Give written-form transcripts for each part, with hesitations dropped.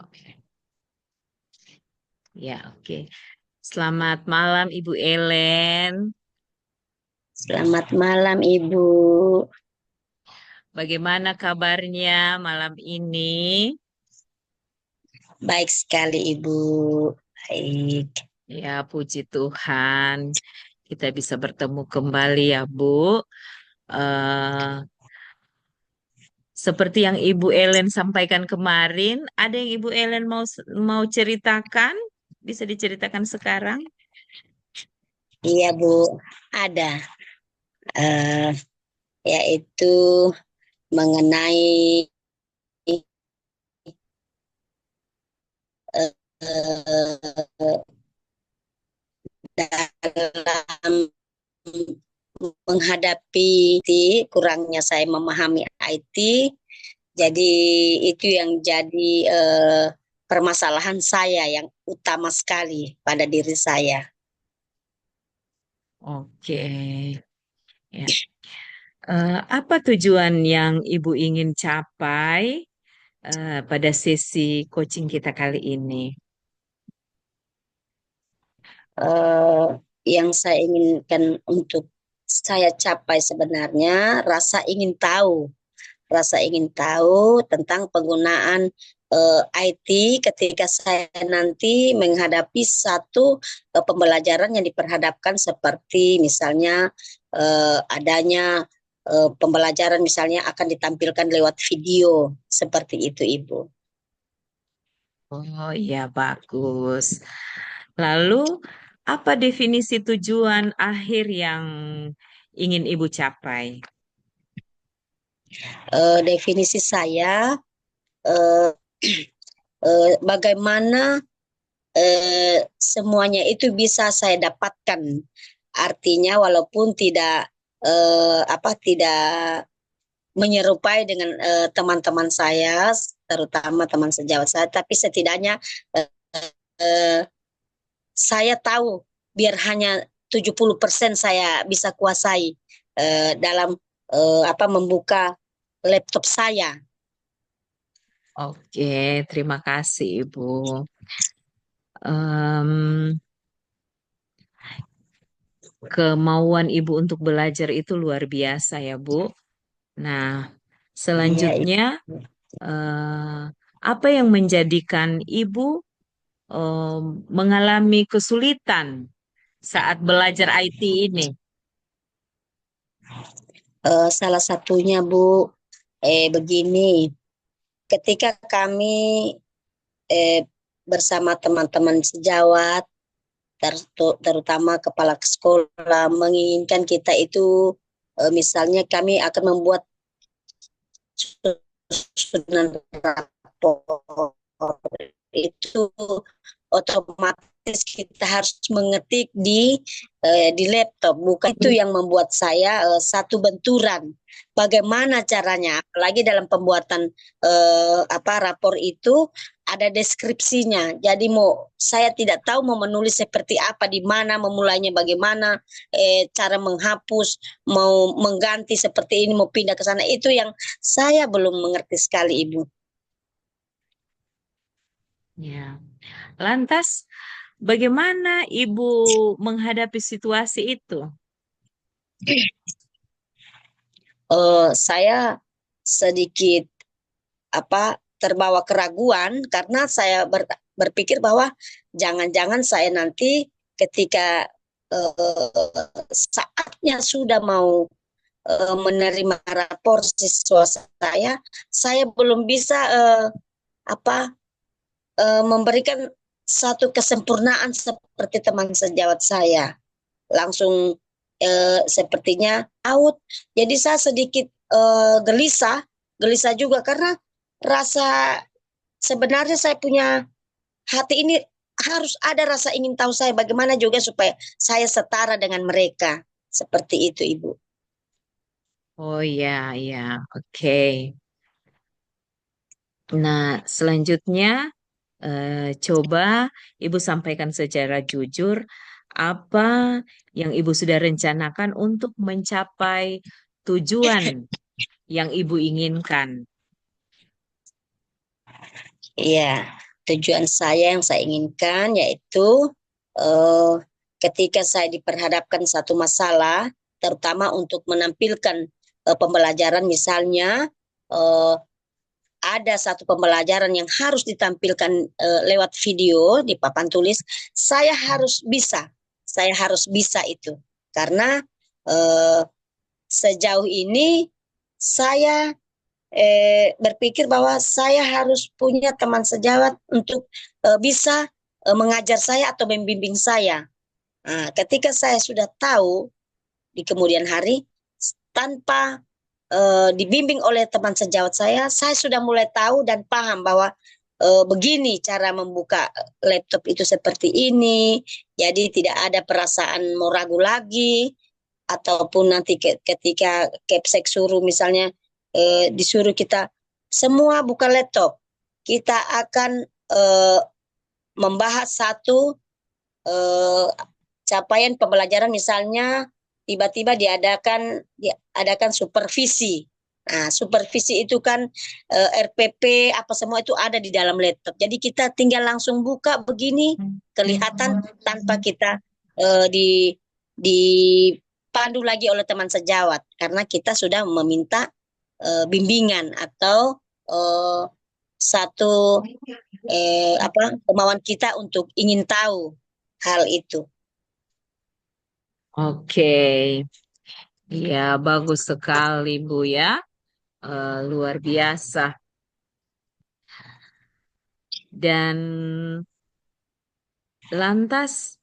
Oke. Ya, oke. Selamat malam Ibu Ellen. Selamat malam, Ibu. Bagaimana kabarnya malam ini? Baik sekali, Ibu. Baik. Ya, puji Tuhan. Kita bisa bertemu kembali ya, Bu. eh Seperti yang Ibu Ellen sampaikan kemarin, ada yang Ibu Ellen mau ceritakan? Bisa diceritakan sekarang? Iya, Bu. Ada. eh Yaitu mengenai eh, dalam menghadapi kurangnya saya memahami IT. Jadi itu yang jadi permasalahan saya yang utama sekali pada diri saya. Oke. Ya. Apa tujuan yang Ibu ingin capai pada sesi coaching kita kali ini? eh, yang saya inginkan untuk saya capai sebenarnya rasa ingin tahu tentang penggunaan IT ketika saya nanti menghadapi satu pembelajaran yang diperhadapkan seperti misalnya adanya pembelajaran misalnya akan ditampilkan lewat video seperti itu, Ibu. Oh iya, bagus. Lalu, apa definisi tujuan akhir yang ingin Ibu capai? Definisi saya eh, bagaimana semuanya itu bisa saya dapatkan. Artinya walaupun tidak menyerupai dengan teman-teman saya, terutama teman sejawat saya, tapi setidaknya eh, eh, saya tahu biar hanya 70% saya bisa kuasai dalam membuka laptop saya. Oke, terima kasih Ibu. Em, Kemauan Ibu untuk belajar itu luar biasa ya, Bu. Nah, Iya, selanjutnya, eh, apa yang menjadikan Ibu mengalami kesulitan saat belajar IT ini? salah satunya Bu, begini, ketika kami eh, bersama teman-teman sejawat, terutama kepala sekolah menginginkan kita itu misalnya kami akan membuat susunan rapor itu otomatis kita harus mengetik di laptop. Bukan itu yang membuat saya satu benturan. Bagaimana caranya? Apalagi dalam pembuatan rapor itu ada deskripsinya. Jadi mau saya tidak tahu mau menulis seperti apa, di mana memulainya, bagaimana cara menghapus, mau mengganti seperti ini, mau pindah ke sana. Itu yang saya belum mengerti sekali, Ibu. Ya. Lantas, bagaimana Ibu menghadapi situasi itu? Saya sedikit terbawa keraguan karena saya berpikir bahwa jangan-jangan saya nanti ketika saatnya sudah mau menerima rapor siswa saya belum bisa apa memberikan satu kesempurnaan seperti teman sejawat saya. Langsung sepertinya out. Jadi saya sedikit gelisah, gelisah juga karena rasa sebenarnya saya punya hati ini harus ada rasa ingin tahu saya bagaimana juga supaya saya setara dengan mereka. Seperti itu, Ibu. Oh ya, ya, oke. Nah, selanjutnya coba Ibu sampaikan secara jujur apa yang Ibu sudah rencanakan untuk mencapai tujuan yang Ibu inginkan. Iya, tujuan saya yang saya inginkan yaitu eh, ketika saya diperhadapkan satu masalah, terutama untuk menampilkan pembelajaran, misalnya eh, ada satu pembelajaran yang harus ditampilkan lewat video di papan tulis, saya harus bisa itu, karena eh, sejauh ini saya berpikir bahwa saya harus punya teman sejawat untuk bisa mengajar saya atau membimbing saya. Nah, ketika saya sudah tahu di kemudian hari, tanpa dibimbing oleh teman sejawat saya sudah mulai tahu dan paham bahwa begini cara membuka laptop itu seperti ini. Jadi tidak ada perasaan mau ragu lagi, ataupun nanti ketika Kepsek suruh misalnya disuruh kita semua buka laptop, kita akan membahas satu eh, capaian pembelajaran, misalnya tiba-tiba diadakan supervisi. Nah, supervisi itu kan RPP apa semua itu ada di dalam laptop. Jadi kita tinggal langsung buka begini, kelihatan tanpa kita dipandu lagi oleh teman sejawat, karena kita sudah meminta bimbingan atau eh, satu kemauan kita untuk ingin tahu hal itu. Oke, ya bagus sekali Bu ya. Luar biasa. Dan lantas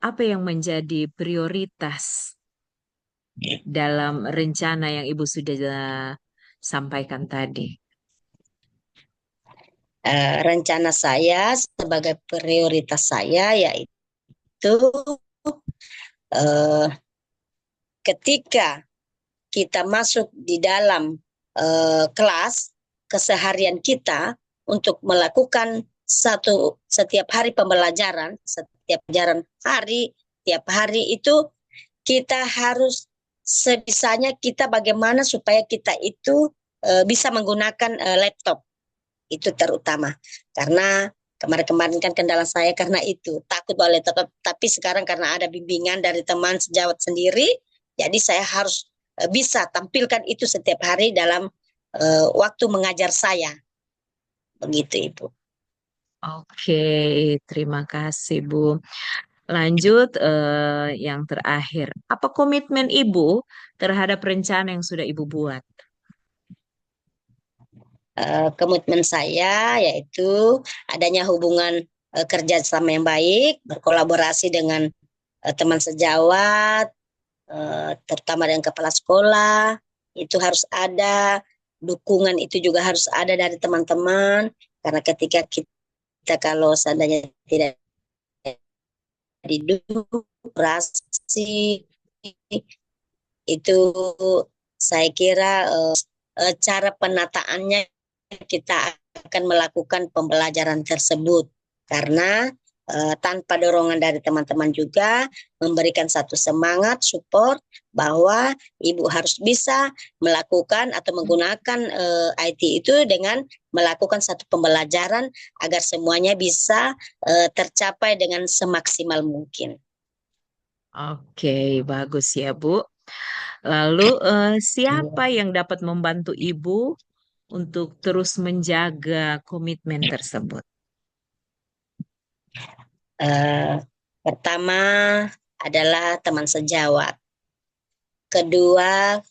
apa yang menjadi prioritas dalam rencana yang Ibu sudah sampaikan tadi? Rencana saya sebagai prioritas saya yaitu eh, ketika kita masuk di dalam kelas keseharian kita untuk melakukan setiap hari pembelajaran, setiap pelajaran hari, tiap hari itu kita harus sebisanya kita bagaimana supaya kita itu bisa menggunakan laptop itu terutama, karena kemarin-kemarin kan kendala saya karena itu takut boleh tetap, tapi sekarang karena ada bimbingan dari teman sejawat sendiri, jadi saya harus bisa tampilkan itu setiap hari dalam waktu mengajar saya, begitu Ibu. Oke, terima kasih Bu. Lanjut yang terakhir. Apa komitmen Ibu terhadap rencana yang sudah Ibu buat? Komitmen saya yaitu adanya hubungan kerja sama yang baik, berkolaborasi dengan teman sejawat, terutama dengan kepala sekolah, itu harus ada, dukungan itu juga harus ada dari teman-teman, karena ketika kita kalau seandainya tidak didukung itu saya kira cara penataannya kita akan melakukan pembelajaran tersebut, karena tanpa dorongan dari teman-teman juga memberikan satu semangat support bahwa ibu harus bisa melakukan atau menggunakan IT itu dengan melakukan satu pembelajaran agar semuanya bisa tercapai dengan semaksimal mungkin. Oke, bagus ya Bu. Lalu siapa yang dapat membantu Ibu untuk terus menjaga komitmen tersebut? Eh, Pertama adalah teman sejawat, kedua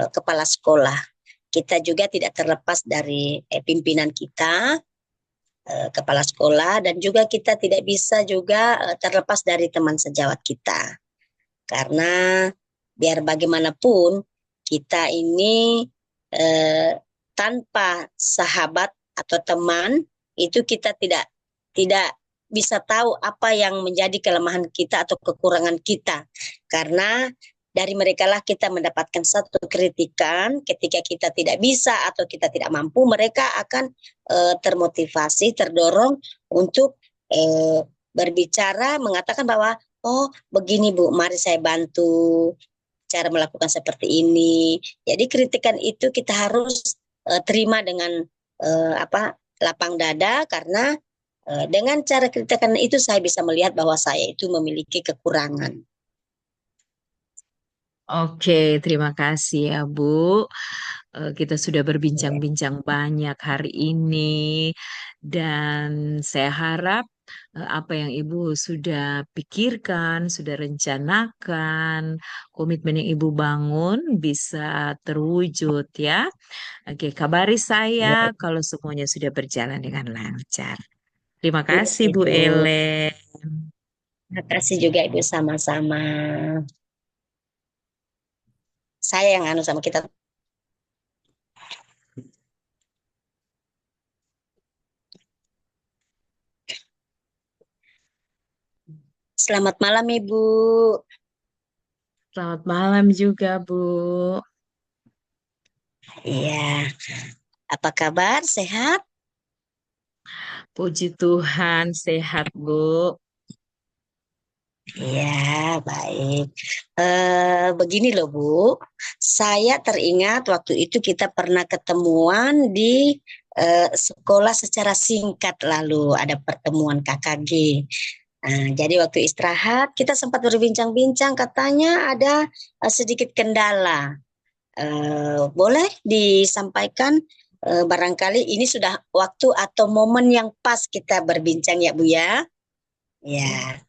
kepala sekolah. Kita juga tidak terlepas dari pimpinan kita, kepala sekolah, dan juga kita tidak bisa juga terlepas dari teman sejawat kita. Karena biar bagaimanapun kita ini tanpa sahabat atau teman itu kita tidak bisa tahu apa yang menjadi kelemahan kita atau kekurangan kita, karena dari mereka lah kita mendapatkan satu kritikan ketika kita tidak bisa atau kita tidak mampu, mereka akan termotivasi, terdorong untuk berbicara, mengatakan bahwa oh begini Bu, mari saya bantu cara melakukan seperti ini. Jadi kritikan itu kita harus terima dengan lapang dada karena dengan cara kritikan itu saya bisa melihat bahwa saya itu memiliki kekurangan. Oke, terima kasih ya Bu. Kita sudah Ya, berbincang-bincang banyak hari ini, dan saya harap apa yang Ibu sudah pikirkan, sudah rencanakan, komitmen yang Ibu bangun bisa terwujud ya. Oke, kabari saya ya, kalau semuanya sudah berjalan dengan lancar. Terima iya kasih Bu Ibu. Ele. Terima kasih juga Ibu sama-sama. Saya yang anu sama kita. Selamat malam Ibu. Selamat malam juga Bu. Iya, apa kabar? Sehat? Puji Tuhan, sehat Bu. Iya, baik. Begini loh Bu, saya teringat waktu itu kita pernah ketemuan di sekolah secara singkat lalu ada pertemuan KKG. Nah, jadi waktu istirahat kita sempat berbincang-bincang katanya ada sedikit kendala. Boleh disampaikan barangkali ini sudah waktu atau momen yang pas kita berbincang ya Bu ya. Ya,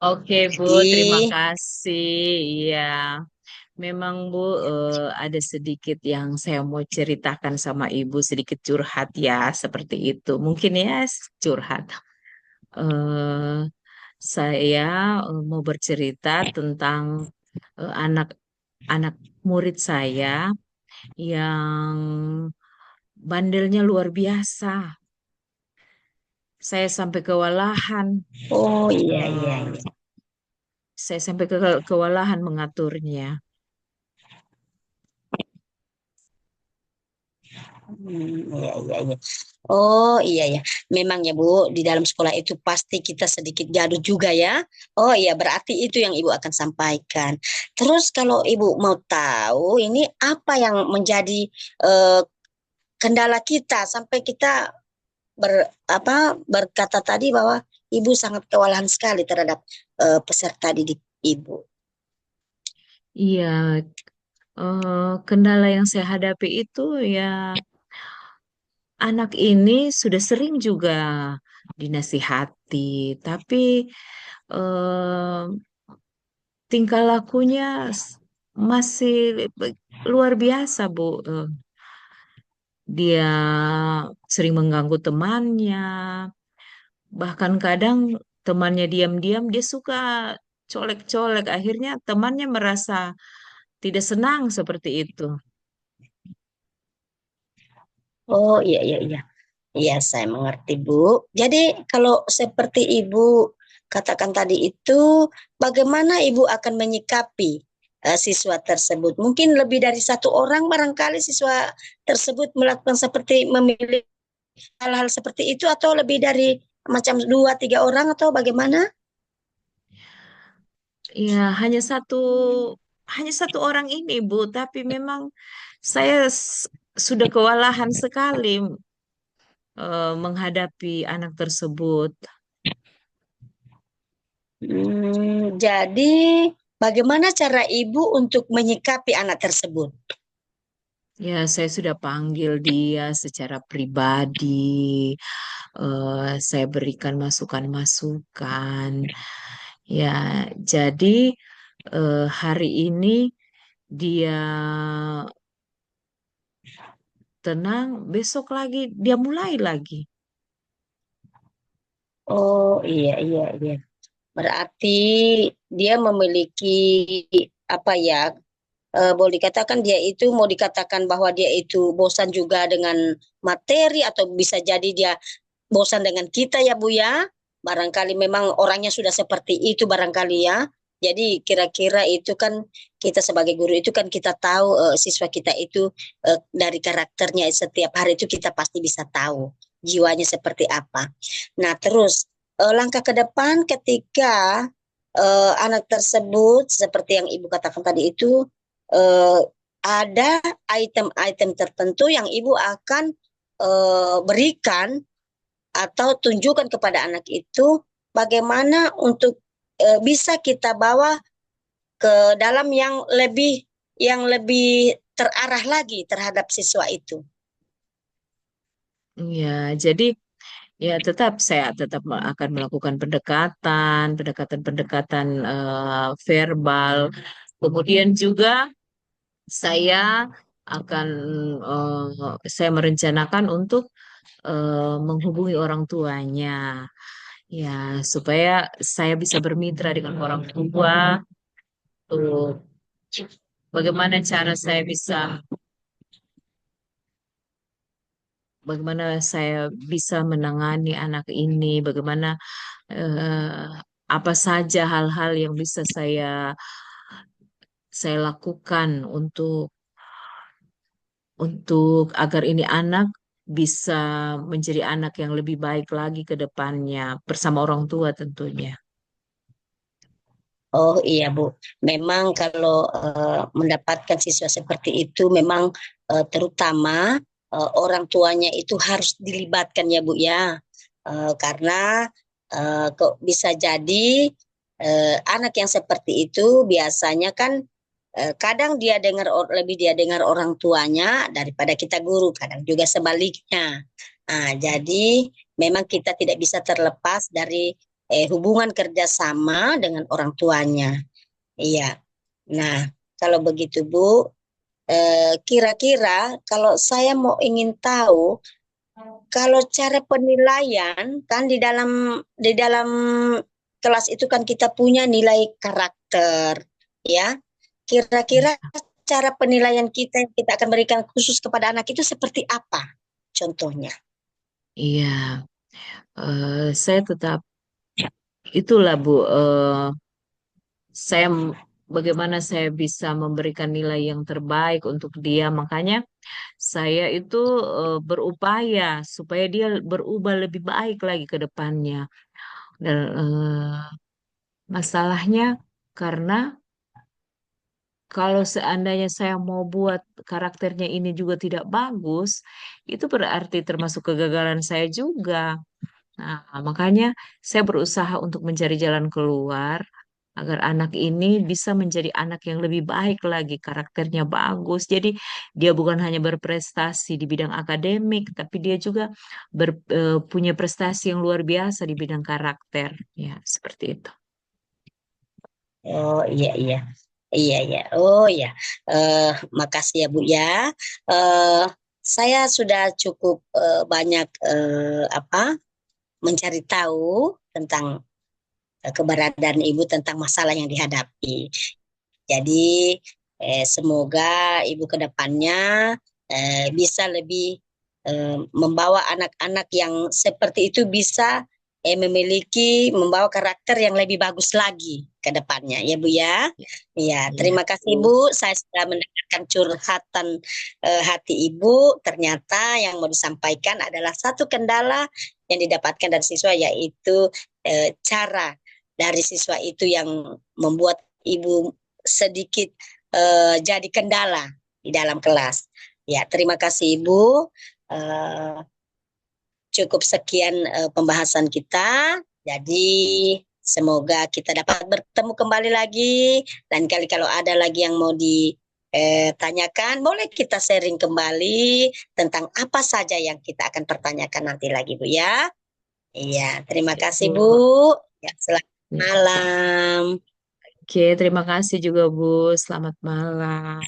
Oke Bu, terima jadi kasih. Iya, memang Bu, ada sedikit yang saya mau ceritakan sama Ibu, sedikit curhat ya, seperti itu. Mungkin ya curhat. Eh, saya mau bercerita tentang anak-anak murid saya yang bandelnya luar biasa. Saya sampai kewalahan. oh iya iya eh, iya. saya sampai kewalahan mengaturnya. Iya iya iya. Oh iya ya. Memang ya Bu, di dalam sekolah itu pasti kita sedikit gaduh juga ya. Oh iya, berarti itu yang Ibu akan sampaikan. Terus kalau Ibu mau tahu ini apa yang menjadi eh, kendala kita sampai kita berkata tadi bahwa Ibu sangat kewalahan sekali terhadap peserta didik Ibu. Iya, kendala yang saya hadapi itu ya, anak ini sudah sering juga dinasihati, tapi eh, tingkah lakunya masih luar biasa, Bu. Dia sering mengganggu temannya, bahkan kadang temannya diam-diam dia suka colek-colek. Akhirnya temannya merasa tidak senang seperti itu. Oh iya iya iya. Iya, saya mengerti, Bu. Jadi, kalau seperti Ibu katakan tadi itu, bagaimana Ibu akan menyikapi siswa tersebut? Mungkin lebih dari satu orang, barangkali siswa tersebut melakukan seperti memilih hal-hal seperti itu, atau lebih dari macam dua, tiga orang, atau bagaimana? Ya, hanya satu orang ini, Bu, tapi memang saya sudah kewalahan sekali menghadapi anak tersebut. Jadi, bagaimana cara Ibu untuk menyikapi anak tersebut? Ya, saya sudah panggil dia secara pribadi. Saya berikan masukan-masukan. Ya, jadi hari ini dia tenang, besok lagi dia mulai lagi. Oh iya iya iya. Berarti dia memiliki apa ya? Boleh dikatakan dia itu mau dikatakan bahwa dia itu bosan juga dengan materi atau bisa jadi dia bosan dengan kita ya Bu ya. Barangkali memang orangnya sudah seperti itu barangkali ya. Jadi kira-kira itu kan kita sebagai guru itu kan kita tahu siswa kita itu dari karakternya setiap hari itu kita pasti bisa tahu jiwanya seperti apa. Nah terus langkah ke depan ketika anak tersebut seperti yang Ibu katakan tadi itu eh, ada item-item tertentu yang Ibu akan berikan atau tunjukkan kepada anak itu bagaimana untuk bisa kita bawa ke dalam yang lebih terarah lagi terhadap siswa itu. Ya, jadi ya tetap saya tetap akan melakukan pendekatan verbal. Kemudian juga saya akan saya merencanakan untuk menghubungi orang tuanya, ya supaya saya bisa bermitra dengan orang tua. Tuh, bagaimana cara saya bisa, bagaimana saya bisa menangani anak ini, bagaimana eh, apa saja hal-hal yang bisa saya lakukan untuk agar ini anak bisa menjadi anak yang lebih baik lagi ke depannya bersama orang tua tentunya. Oh iya Bu, memang kalau mendapatkan siswa seperti itu memang terutama orang tuanya itu harus dilibatkan ya Bu ya. Karena kok bisa jadi anak yang seperti itu biasanya kan kadang lebih dia dengar orang tuanya daripada kita guru, kadang juga sebaliknya. Nah, jadi memang kita tidak bisa terlepas dari hubungan kerjasama dengan orang tuanya. Iya. Nah, kalau begitu Bu, kira-kira kalau saya mau ingin tahu, kalau cara penilaian kan di dalam kelas itu kan kita punya nilai karakter, ya. Kira-kira cara penilaian kita yang kita akan berikan khusus kepada anak itu seperti apa? Contohnya. Iya, saya tetap itulah Bu. Saya bagaimana saya bisa memberikan nilai yang terbaik untuk dia. Makanya saya itu berupaya supaya dia berubah lebih baik lagi ke depannya. Dan masalahnya karena kalau seandainya saya mau buat karakternya ini juga tidak bagus, itu berarti termasuk kegagalan saya juga. Nah, makanya saya berusaha untuk mencari jalan keluar agar anak ini bisa menjadi anak yang lebih baik lagi, karakternya bagus. Jadi dia bukan hanya berprestasi di bidang akademik, tapi dia juga punya prestasi yang luar biasa di bidang karakter. Ya, seperti itu. Oh iya iya. Iya iya. Oh iya. Eh Makasih ya Bu ya. Eh saya sudah cukup banyak apa mencari tahu tentang keberadaan Ibu tentang masalah yang dihadapi. Jadi semoga Ibu ke depannya bisa lebih membawa anak-anak yang seperti itu bisa membawa karakter yang lebih bagus lagi ke depannya ya Bu ya. Ya, Iya. terima kasih Bu. Saya sudah mendengarkan curhatan hati Ibu. Ternyata yang mau disampaikan adalah satu kendala yang didapatkan dari siswa yaitu cara dari siswa itu yang membuat Ibu sedikit jadi kendala di dalam kelas. Ya, terima kasih Ibu. Eh, Cukup sekian pembahasan kita. Jadi semoga kita dapat bertemu kembali lagi. Dan kali kalau ada lagi yang mau ditanyakan, boleh kita sharing kembali tentang apa saja yang kita akan pertanyakan nanti lagi Bu ya. Iya, terima kasih Bu. Bu. Ya, selamat malam. Oke, terima kasih juga Bu. Selamat malam.